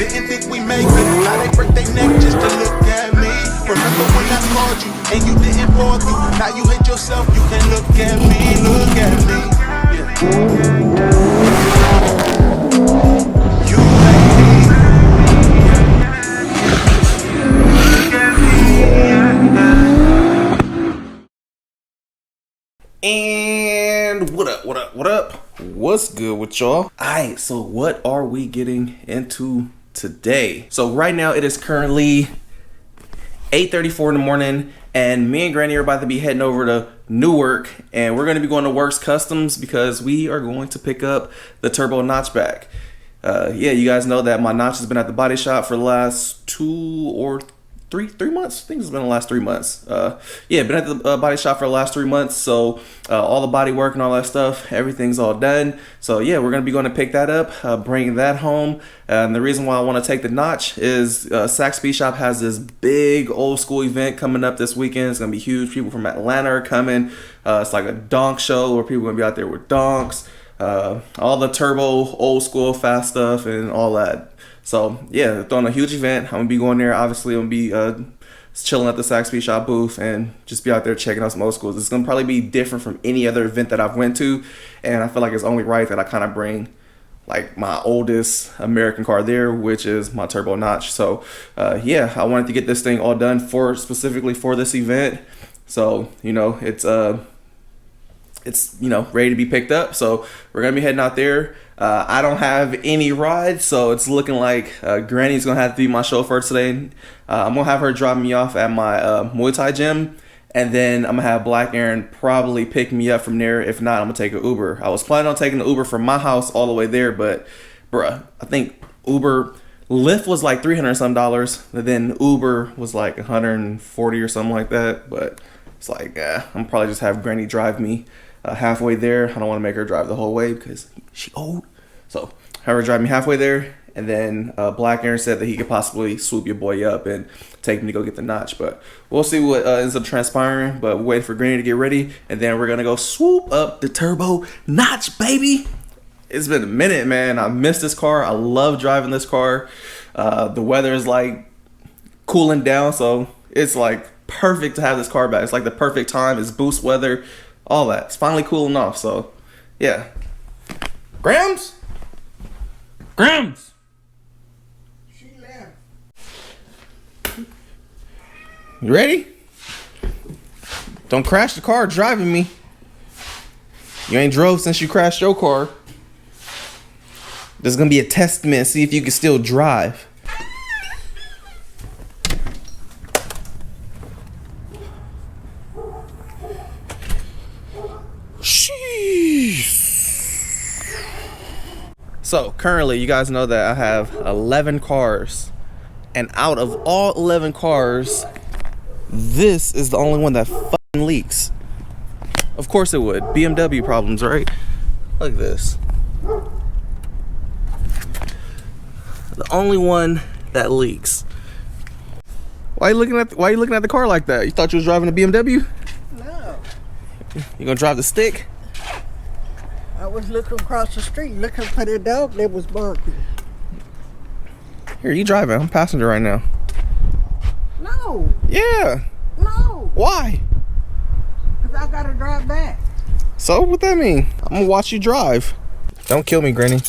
Didn't think we make it. Now they break their neck just to look at me. Remember when I called you and you didn't pull through? Now you hate yourself, you can look at me, look at me. You hate me. And what up? What's good with y'all? Alright, so what are we getting into today? So right now it is currently 8:34 in the morning, and me and Granny are about to be heading over to Newark, and we're going to be going to Works Customs because we are going to pick up the turbo NotchBack. Yeah, you guys know that my notch has been at the body shop for the last 2 or 3 months. I think it's been the last 3 months. Yeah, been at the body shop for the last 3 months. So all the body work and all that stuff, everything's all done. So yeah, we're gonna be going to pick that up, bring that home. And the reason why I want to take the notch is Sac Speed Shop has this big old school event coming up this weekend. It's gonna be huge. People from Atlanta are coming. It's like a donk show where people are gonna be out there with donks. All the turbo, old school, fast stuff and all that. So yeah, they're throwing a huge event. I'm gonna be going there. Obviously, I'm gonna be chilling at the Sac Speed Shop booth and just be out there checking out some old schools. It's gonna probably be different from any other event that I've went to, and I feel like it's only right that I kind of bring like my oldest American car there, which is my turbo notch. So yeah, I wanted to get this thing all done specifically for this event. So you know, it's you know, ready to be picked up. So we're gonna be heading out there. I don't have any rides, so it's looking like Granny's gonna have to be my chauffeur today. I'm gonna have her drop me off at my Muay Thai gym, and then I'm gonna have Black Aaron probably pick me up from there. If not, I'm gonna take an Uber. I was planning on taking the Uber from my house all the way there, but bruh, I think Lyft was like $300 some, and then Uber was like 140 or something like that. But it's like, I'm probably just have Granny drive me halfway there. I don't want to make her drive the whole way because she old. So have her drive me halfway there, and then Black Aaron said that he could possibly swoop your boy up and take me to go get the notch. But we'll see what ends up transpiring. But we'll wait for Granny to get ready, and then we're gonna go swoop up the turbo notch, baby. It's been a minute, man. I miss this car. I love driving this car. The weather is like cooling down, so it's like perfect to have this car back. It's like the perfect time. It's boost weather, all that. It's finally cooling off. So yeah. Grams? She left. You ready? Don't crash the car driving me. You ain't drove since you crashed your car. This is gonna be a testament. See if you can still drive. So currently, you guys know that I have 11 cars, and out of all 11 cars, this is the only one that fucking leaks. Of course it would. BMW problems, right? Look at this. The only one that leaks. Why are you looking at the car like that? You thought you was driving a BMW? No. You gonna drive the stick? I was looking across the street, looking for the dog that was barking. Here, you driving. I'm passenger right now. No. Yeah. No. Why? Because I got to drive back. So, what that mean? I'm gonna watch you drive. Don't kill me, Granny.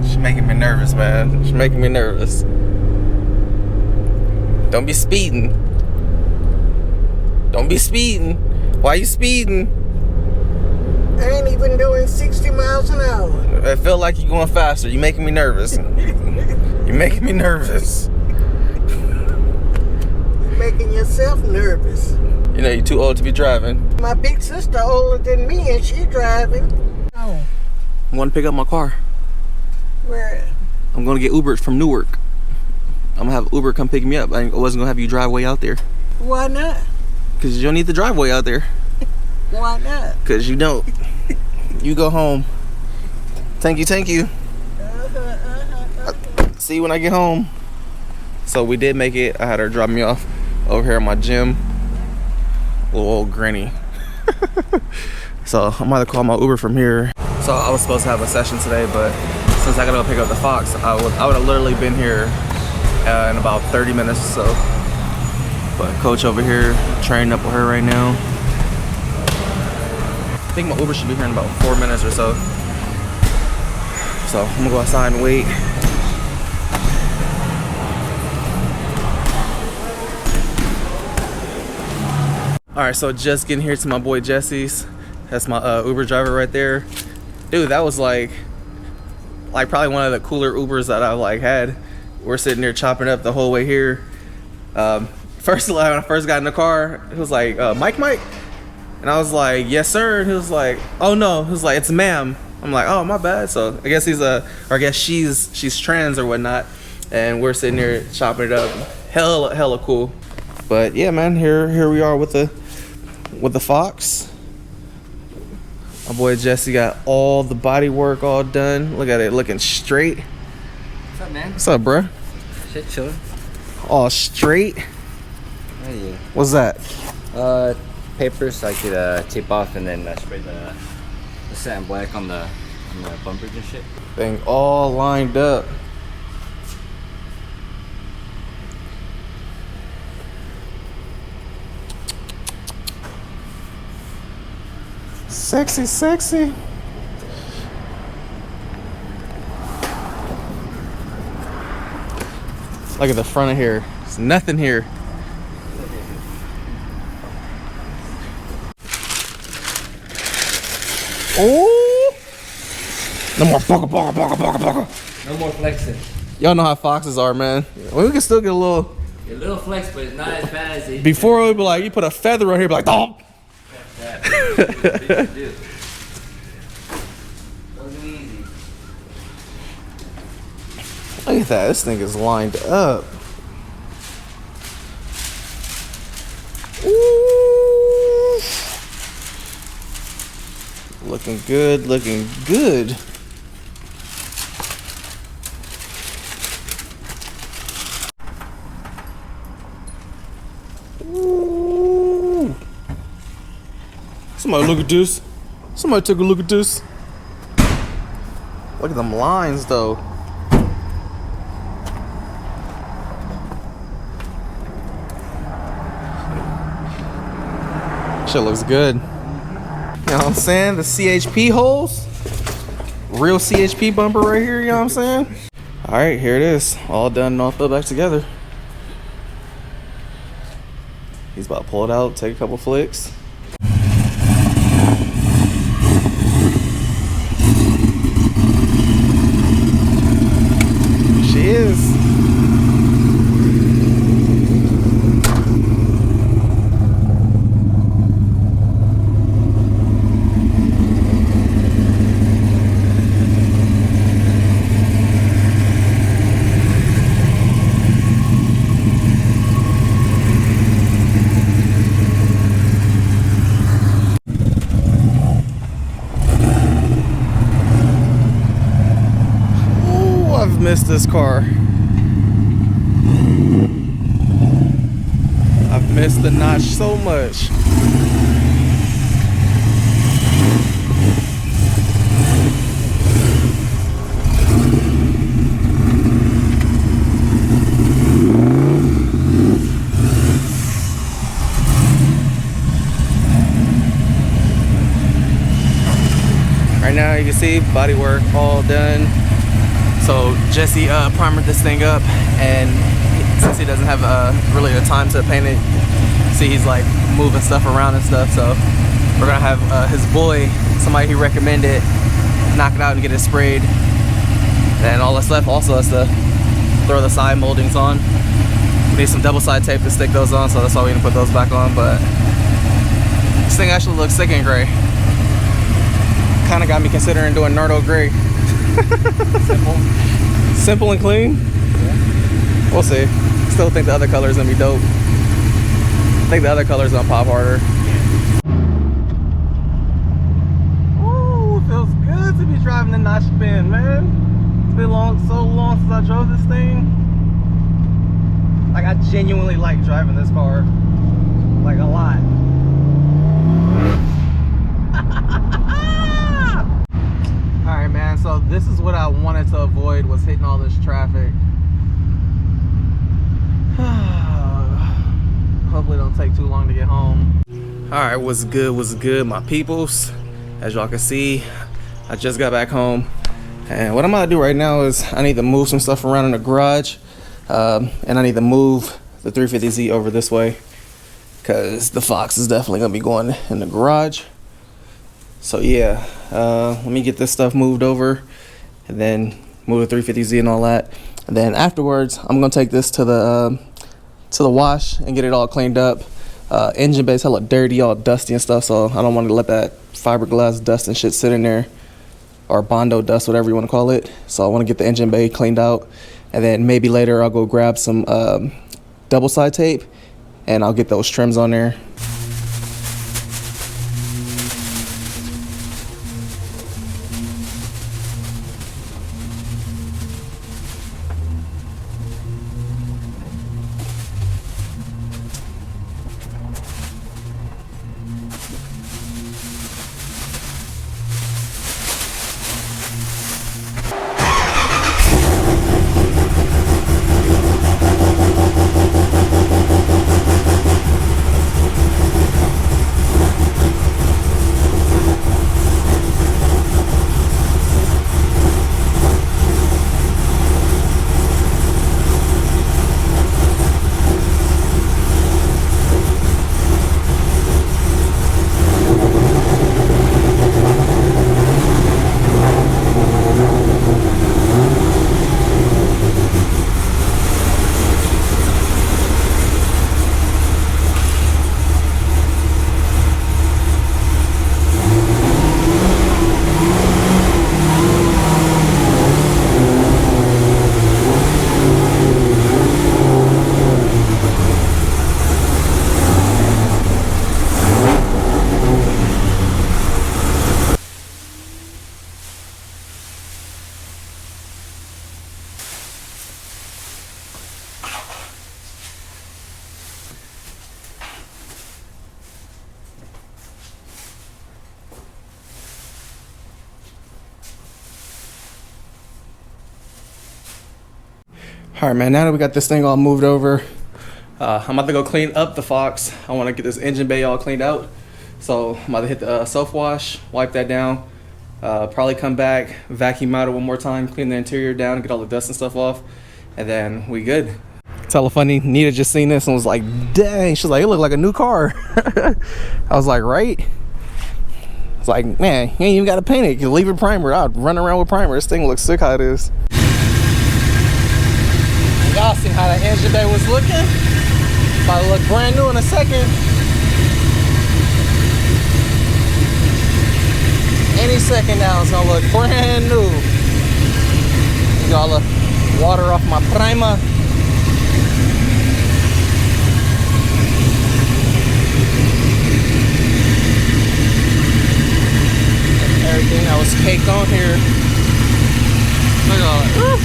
She's making me nervous, man. She's making me nervous. Don't be speeding. Don't be speeding. Why you speeding? I ain't even doing 60 miles an hour. I feel like you're going faster. You're making me nervous. You're making me nervous. You're making yourself nervous. You know, you're too old to be driving. My big sister older than me and she driving. Oh. I want to pick up my car. Where? I'm going to get Uber from Newark. I'm going to have Uber come pick me up. I wasn't going to have you drive way out there. Why not? Because you don't need the driveway out there. Why not? Because you don't. You go home. Thank you. See you when I get home. So we did make it. I had her drop me off over here at my gym. little old granny. So I'm gonna call my Uber from here. So I was supposed to have a session today, but since I gotta go pick up the Fox, I would have literally been here in about 30 minutes or so. But coach over here training up with her right now. I think my Uber should be here in about 4 minutes or so. So I'm gonna go outside and wait. All right, so just getting here to my boy Jesse's. That's my Uber driver right there. Dude, that was like probably one of the cooler Ubers that I've like had. We're sitting there chopping up the whole way here. First, when I first got in the car, he was like, Mike? And I was like, yes, sir. And he was like, oh no. He was like, it's ma'am. I'm like, oh, my bad. So I guess she's trans or whatnot. And we're sitting there chopping it up. Hella cool. But yeah, man, here we are with the Fox. My boy Jesse got all the body work all done. Look at it, looking straight. What's up, man? What's up, bro? Shit, chillin'. All straight. Oh, yeah. What's that? Paper so I could tape off and then spray the satin black on the bumpers and shit. Thing all lined up. Sexy. Look at the front of here. There's nothing here. Oh! No more bugger. No more flexing. Y'all know how foxes are, man. Well, we can still get a little flex, but it's not as bad as it. Before it would be like, you put a feather on here, be like, oh! Look at that, this thing is lined up. Ooh. Looking good. Ooh. Somebody look at this. Somebody take a look at this. Look at them lines though. Shit looks good. You know what I'm saying? The CHP holes. Real CHP bumper right here, you know what I'm saying? Alright, here it is. All done and all filled back together. He's about to pull it out, take a couple flicks. She is. Missed this car. I've missed the Notch so much. Right now you can see body work all done. So Jesse primered this thing up, and since he doesn't have really the time to paint it, see he's like moving stuff around and stuff. So we're gonna have his boy, somebody he recommended, knock it out and get it sprayed. And all that's left also is to throw the side moldings on. We need some double side tape to stick those on, so that's why we need to put those back on. But this thing actually looks sick and gray. Kind of got me considering doing Nardo gray. Simple and clean. Yeah. We'll see. Still think the other color's gonna be dope. I think the other color's gonna pop harder. Ooh, it feels good to be driving the Notch Spin, man. It's been so long since I drove this thing. Like, I genuinely like driving this car, like, a lot. All right, man, so this is what I wanted to avoid, was hitting all this traffic. Hopefully it don't take too long to get home. All right, what's good, my peoples? As y'all can see, I just got back home, and what I'm gonna do right now is I need to move some stuff around in the garage, and I need to move the 350Z over this way, because the Fox is definitely gonna be going in the garage. So yeah, let me get this stuff moved over, and then move the 350Z and all that, and then afterwards I'm gonna take this to the wash and get it all cleaned up. Engine bay's hella dirty, all dusty and stuff, so I don't want to let that fiberglass dust and shit sit in there, or Bondo dust, whatever you want to call it. So I want to get the engine bay cleaned out, and then maybe later I'll go grab some double side tape and I'll get those trims on there. All right, man, now that we got this thing all moved over, I'm about to go clean up the Fox. I want to get this engine bay all cleaned out. So I'm about to hit the self-wash, wipe that down, probably come back, vacuum out it one more time, clean the interior down, get all the dust and stuff off, and then we good. It's hella funny. Nita just seen this and was like, dang, she's like, it looked like a new car. I was like, right? It's like, man, you ain't even got to paint it. You leave it primer. I'd run around with primer. This thing looks sick how it is. Y'all seen how the engine bay was looking? About to look brand new in a second. Any second now it's gonna look brand new. Get all the water off my primer. Everything that was caked on here. Look at all that. Woo.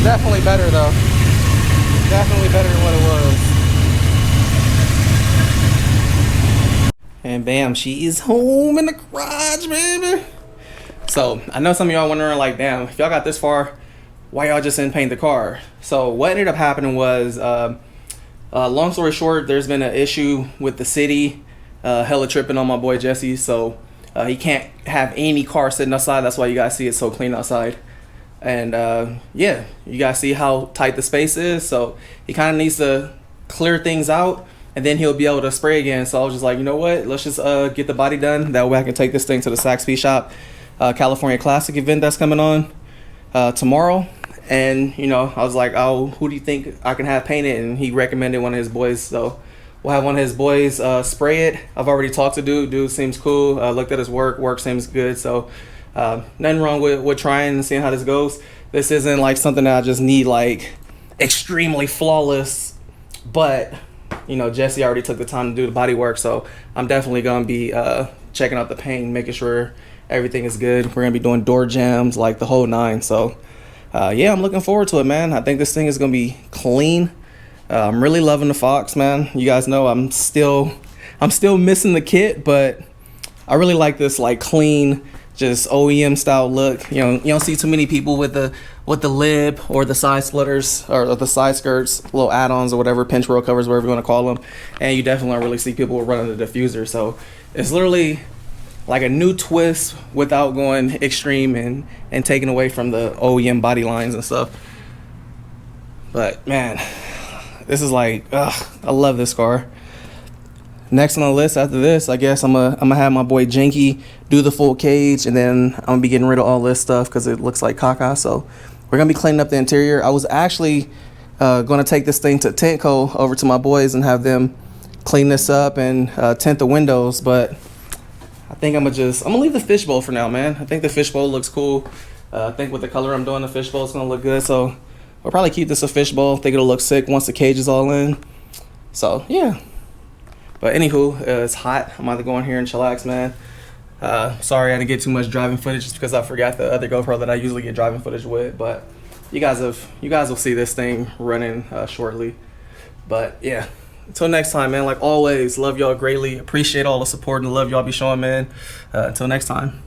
Definitely better though. Definitely better than what it was. And bam, she is home in the garage, baby. So I know some of y'all wondering like, damn, if y'all got this far, why y'all just didn't paint the car? So what ended up happening was, long story short, there's been an issue with the city, hella tripping on my boy Jesse. So he can't have any car sitting outside. That's why you guys see it so clean outside. And yeah, you guys see how tight the space is, so he kind of needs to clear things out, and then he'll be able to spray again. So I was just like, you know what, let's just get the body done, that way I can take this thing to the Saxby Shop California Classic event that's coming on tomorrow. And you know, I was like, oh, who do you think I can have paint it? And he recommended one of his boys, so we'll have one of his boys spray it. I've already talked to dude seems cool, looked at his work seems good, so nothing wrong with trying and seeing how this goes. This isn't like something that I just need like extremely flawless, but you know, Jesse already took the time to do the body work, so I'm definitely gonna be checking out the paint, making sure everything is good. We're gonna be doing door jams, like the whole nine. So yeah, I'm looking forward to it, man. I think this thing is gonna be clean. I'm really loving the Fox, man. You guys know I'm still missing the kit, but I really like this like clean, just OEM style look. You know, you don't see too many people with the lib or the side splitters or the side skirts, little add-ons or whatever, pinch roll covers, whatever you want to call them. And you definitely don't really see people running the diffuser. So it's literally like a new twist without going extreme and taking away from the OEM body lines and stuff. But man, this is like, I love this car. Next on the list after this, I guess I'm gonna have my boy Janky do the full cage, and then I'm gonna be getting rid of all this stuff because it looks like caca. So we're gonna be cleaning up the interior. I was actually gonna take this thing to Tintco over to my boys and have them clean this up and tint the windows, but I think I'm gonna leave the fishbowl for now, man. I think the fishbowl looks cool. I think with the color I'm doing, the fishbowl is gonna look good. So we'll probably keep this a fishbowl. I think it'll look sick once the cage is all in. So yeah. But anywho, it's hot. I'm about to go in here and chillax, man. Sorry I didn't get too much driving footage just because I forgot the other GoPro that I usually get driving footage with. But you guys will see this thing running shortly. But yeah, until next time, man. Like always, love y'all greatly. Appreciate all the support and the love y'all be showing, man. Until next time.